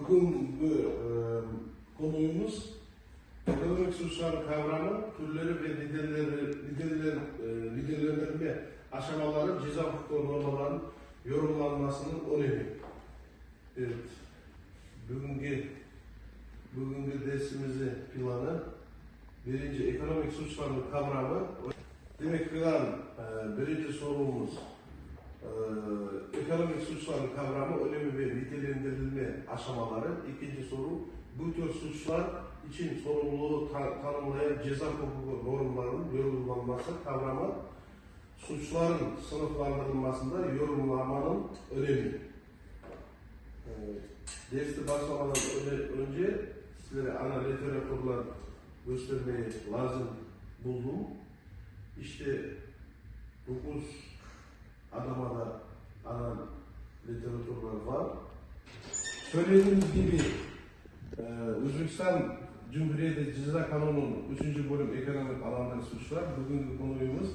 Bugünkü konumuz ekonomik suçlar kavramı, türleri ve liderlendirme aşamaları, ceza hukuku normalarının yorumlanmasının önemi. Evet, bugünkü dersimizin planı, birinci ekonomik suçların kavramı. Demek plan birinci sorumuz ekonomik suçların kavramı, önemi ve nitelendirilme aşamaları. İkinci soru, bu tür suçlar için sorumluluğu tanımlayan ceza hukuku normlarının yorumlanması kavramı, suçların sınıflandırılmasında yorumlamanın önemi. Dersi başlamadan önce sizlere ana literatürler göstermeyi lazım buldum. İşte 9 adamada ana literatürler var. Söylediğimiz gibi Özbekistan Cumhuriyeti Ceza Kanunu'nun 3. bölüm ekonomik alandaki suçlar. Bugünkü konumuz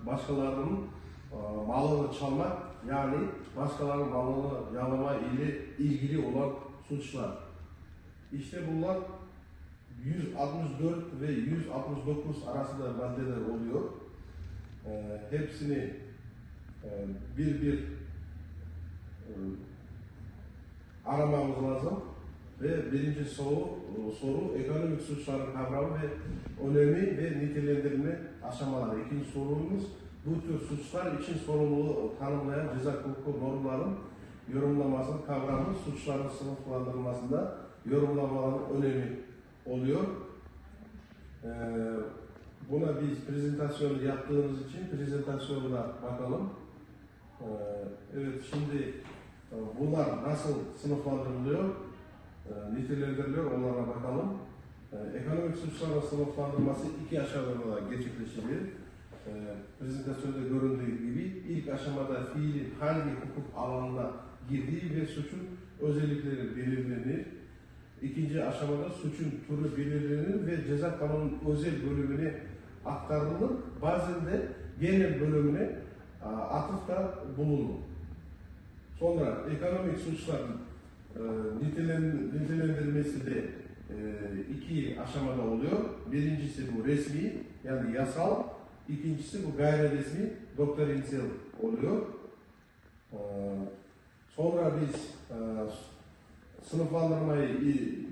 başkalarının malını çalmak, yani başkalarının malını yalama ile ilgili olan suçlar. İşte bunlar 164 ve 169 arasında maddeler oluyor. Hepsini bir aramamız lazım. Ve birinci soru ekonomik suçların kavramı ve önemi ve nitelendirme aşamaları. İkinci sorumuz, bu tür suçlar için sorumluluğu tanımlayan ceza hukuku normların yorumlamasının kavramı, suçların sınıflandırılmasında yorumlamaların önemi oluyor. Buna biz prezentasyon yaptığımız için prezentasyonuna bakalım. Evet, şimdi bunlar nasıl sınıflandırılıyor, nitelendiriliyor, onlara bakalım. Ekonomik suçların sınıflandırılması iki aşamada gerçekleştirilir. Prezentasyonda görüldüğü gibi ilk aşamada fiilin hangi hukuk alanına girdiği ve suçun özellikleri belirlenir. İkinci aşamada suçun türü belirlenir ve ceza kanunun özel bölümüne aktarılır. Bazen de genel bölümüne atıfta bulunur. Sonra ekonomik suçların nitelendirilmesi de iki aşamada oluyor. Birincisi bu resmi, yani yasal. İkincisi bu gayri resmi, doktrinsel oluyor. Sonra biz sınıflandırmayı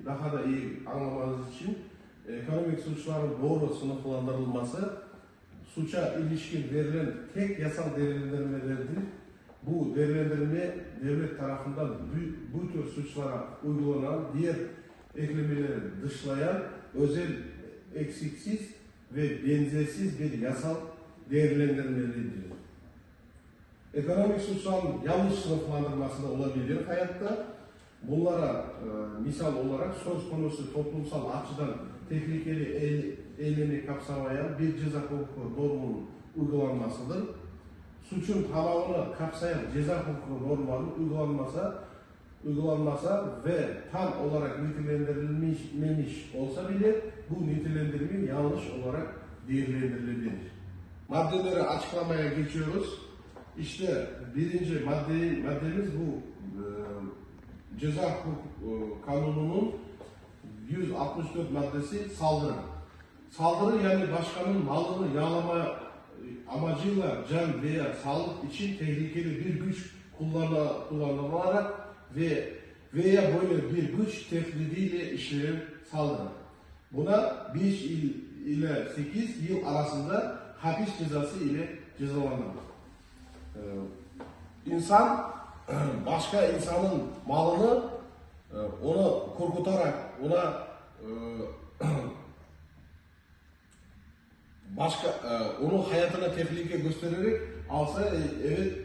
daha da iyi anlamanız için ekonomik suçların doğru sınıflandırılması, suça ilişkin verilen tek yasal değerlendirmelerdir. Bu değerlendirme devlet tarafından bu tür suçlara uygulanan diğer eklemeleri dışlayan özel, eksiksiz ve benzersiz bir yasal değerlendirmeleridir. Ekonomik suçların yanlış sınıflandırması da olabilir hayatta. Bunlara misal olarak söz konusu toplumsal açıdan tehlikeli eylemi kapsamayan bir ceza hukuku normunun uygulanmasıdır. Suçun tamamını kapsayan ceza hukuku normunun uygulanmasa ve tam olarak nitelendirilmemiş olsa bile bu nitelendirme yanlış olarak değerlendirilebilir. Maddeleri açıklamaya geçiyoruz. İşte birinci maddemiz bu Ceza Hukuku Kanunu'nun 164 maddesi saldırı. Saldırı, yani başkanın malını yağlama amacıyla can veya sağlık için tehlikeli bir güç kullanılarak veya böyle bir güç tehdidiyle işlenen saldırı. Buna 5 ile 8 yıl arasında hapis cezası ile cezalandırılır. İnsan başka insanın malını onu korkutarak, onu hayatına tehlike göstererek alsa, evet,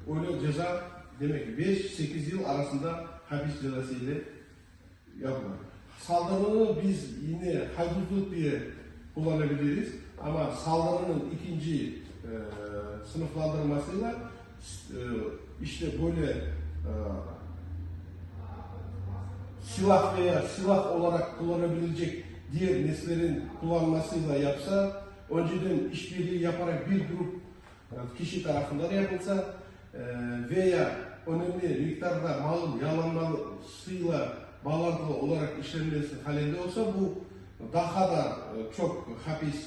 öyle ceza demek ki 5-8 yıl arasında hapis cezası ile yapılır. Saldırını biz yine haydutluk diye kullanabiliriz ama saldırının ikinci sınıflandırmasıyla işte böyle silah veya silah olarak kullanabilecek diğer nesnelerin kullanmasıyla yapsa, önceden işbirliği yaparak bir grup kişi tarafından yapılsa veya önemli miktarda malın yalanlamasıyla bağlantılı olarak işlenmesi halinde olsa bu daha da çok hapis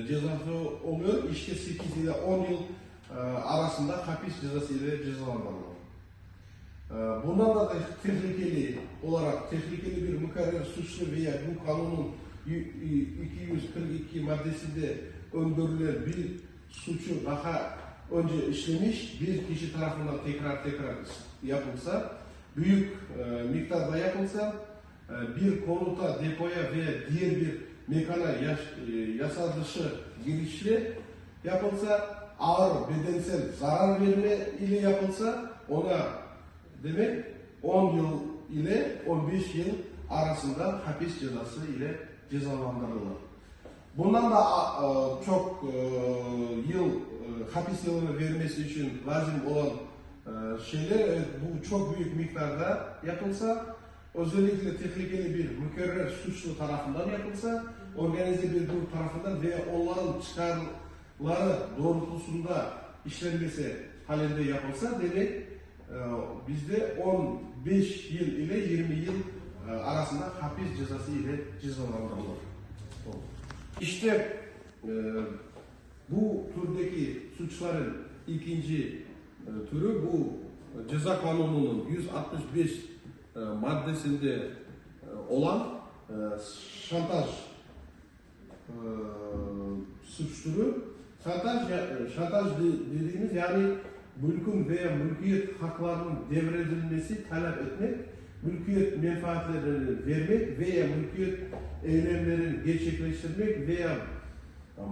cezası oluyor. İşte 8 ile 10 yıl arasında hapis cezası ile cezalandırılıyor. Bundan da tehlikeli olarak tehlikeli bir mükerrer suçlu veya bu kanunun 242 maddesinde öngörülen bir suçu daha önce işlemiş bir kişi tarafından tekrar yapılsa, büyük miktarda yapılsa, bir konuta, depoya veya diğer bir mekana yasa dışı girişle yapılsa, ağır bedensel zarar verme ile yapılsa, ona demek 10 yıl ile 15 yıl arasında hapis cezası ile cezalandırılır. Bundan da çok yıl hapis yılını vermesi için lazım olan şeyler bu çok büyük miktarda yapılsa, özellikle tehlikeli bir mükerrer suçlu tarafından yapılsa, organize bir grup tarafından veya onların çıkarları doğrultusunda işlenmesi halinde yapılsa demek bizde 15 yıl ile 20 yıl arasında hapis cezası ile cezalandırılır. İşte bu türdeki suçların ikinci türü bu ceza kanununun 165 maddesinde olan şantaj suç türü. Şantaj dediğimiz yani mülkün veya mülkiyet haklarının devredilmesi talep etmek, mülkiyet menfaatlerini vermek veya mülkiyet eylemlerini gerçekleştirmek veya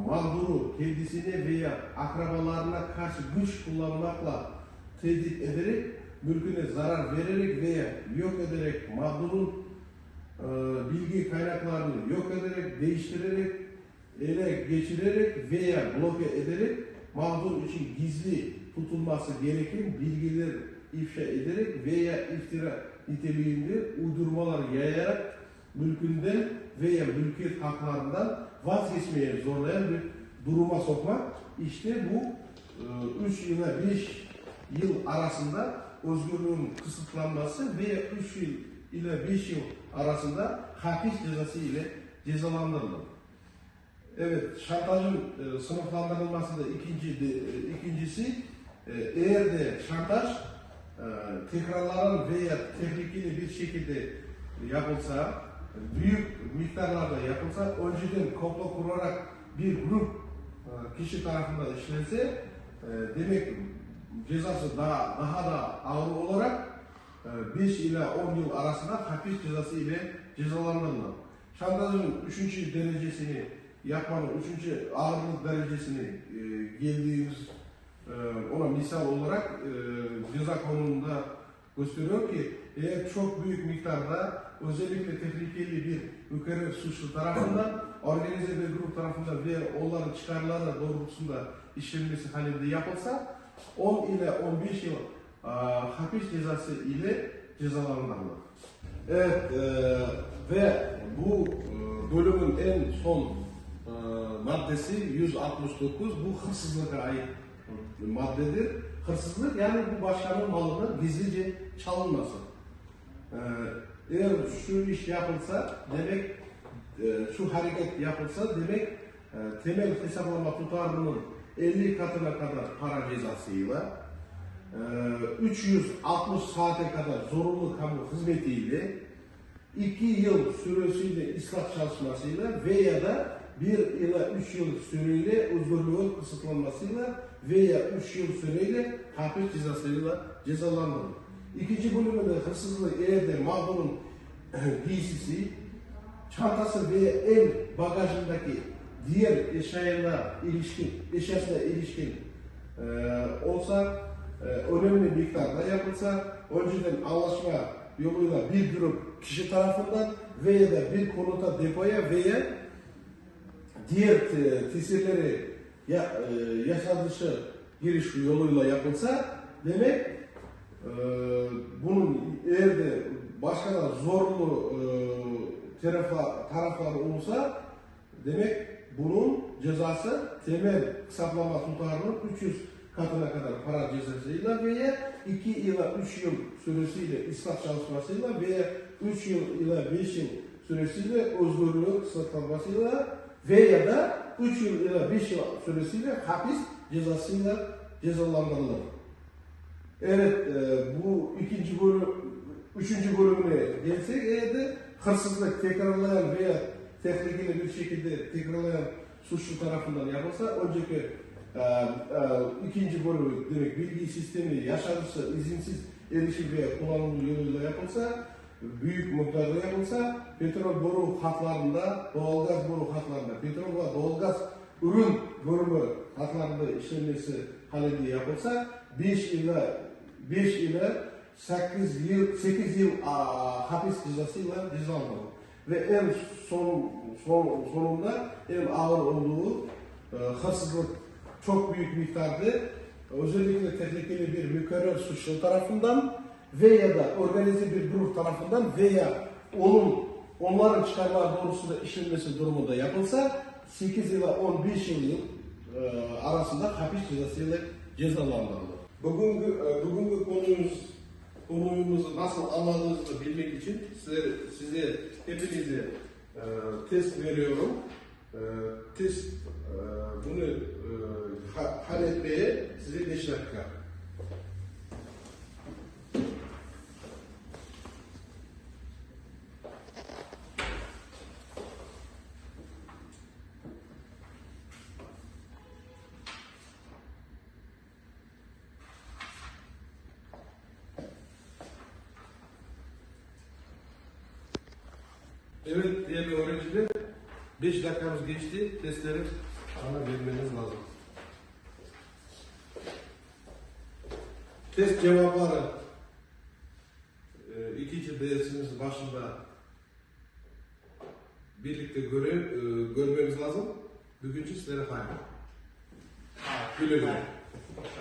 mağduru kendisine veya akrabalarına karşı güç kullanmakla tehdit ederek, mülküne zarar vererek veya yok ederek, mağdurun bilgi kaynaklarını yok ederek, değiştirerek, ele geçirerek veya bloke ederek, mağdur için gizli tutulması gereken bilgiler ifşa ederek veya iftira niteliğinde uydurmalar yayarak mülkünden veya mülkiyet haklarından vazgeçmeye zorlayan bir duruma sokmak. İşte bu 3 ile 5 yıl arasında özgürlüğün kısıtlanması veya 3 yıl ile 5 yıl arasında hapis cezası ile cezalandırılır. Evet, şantajın sınıflandırılması da ikincisi, eğer de şantaj tekrarlanan veya tehlikeli bir şekilde yapılsa, büyük miktarlarda yapılsa, önceden komplo kurarak bir grup kişi tarafından işlense, demek cezası daha da ağır olarak 5 ila 10 yıl arasında hapis cezası ile cezalandırılır. Şantajın 3. derecesini yapmanın 3. ağırlık derecesini geldiğimiz ona misal olarak ceza kanununda gösteriyor ki eğer çok büyük miktarda özellikle tehlikeli bir mükerrer suçlu tarafından, organize bir grup tarafından ve onların çıkarları doğrultusunda işlenmesi halinde yapılsa 10 ile 15 yıl hapis cezası ile cezalandırılır. Evet ve bu bölümün en son maddesi 169, bu hırsızlığa ait maddedir. Hırsızlık yani bu başkanın malının gizlice çalınması. Eğer şu iş yapılsa demek, şu hareket yapılsa demek temel hesaplama tutarının 50 katına kadar para cezasıyla, 360 saate kadar zorunlu kamu hizmetiyle, 2 yıl süresiyle ıslah çalışmasıyla veya da 1 ila 3 yıl süreyle özgürlüğün kısıtlanmasıyla veya 3 yıl süreyle hapis cezasıyla cezalandırılır. İkinci bölümde hırsızlık eğer de mağdurun giysisi, çantası veya el bagajındaki diğer eşyasına ilişkin olsa, önemli miktarda yapılsa, önceden anlaşma yoluyla bir grup kişi tarafından veya da bir konuta, depoya veya diğer tesirleri yasa dışı giriş yoluyla yapılsa demek bunun eğer de başka da zorlu taraflar olursa demek bunun cezası temel hesaplama tutarının katına kadar para cezasıyla veya 2 ila 3 yıl süresiyle ispat çalışmasıyla veya 3 yıl ila 5 yıl süresiyle özgürlüğü kısıtlanmasıyla veya da 3 yıl ila 5 yıl süresiyle hapis cezasıyla cezalandırılır. Evet, bu üçüncü bölümüne gelsek, eğer hırsızlık tekrarlayan veya tehlikeli bir şekilde tekrarlayan suçlu tarafından yapılsa, önceki ikinci bölümü demek bilgi sistemi yaşanırsa, izinsiz erişim veya kullanım yoluyla yapılsa, büyük miktarda yapılsa, petrol boru hatlarında, doğalgaz boru hatlarında, petrol ve doğalgaz ürün bölümü hatlarında işlenmesi halinde yapılsa, 5 ila 8 yıl hapis cezasıyla cezalandırılır. Ve en sonunda en ağır olduğu hırsızlık çok büyük miktarda, özellikle tehlikeli bir mükerrer suçlu tarafından veya da organize bir grup tarafından veya onların çıkarları doğrusunda işlenmesi durumunda yapılsa 8 ila 15 yıl arasında hapis cezasıyla cezalandırılır. Bugünkü konumuzu nasıl anladığınızı bilmek için size hepinize test veriyorum. Bunu halletmeye size 5 dakika. Evet değerli öğrenciler, 5 dakikamız geçti. Testleri bana vermeniz lazım. Test cevapları ikinci dersimizin başında birlikte görmemiz lazım. Bugün sizlere hayır. Güle güle.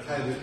Hayır.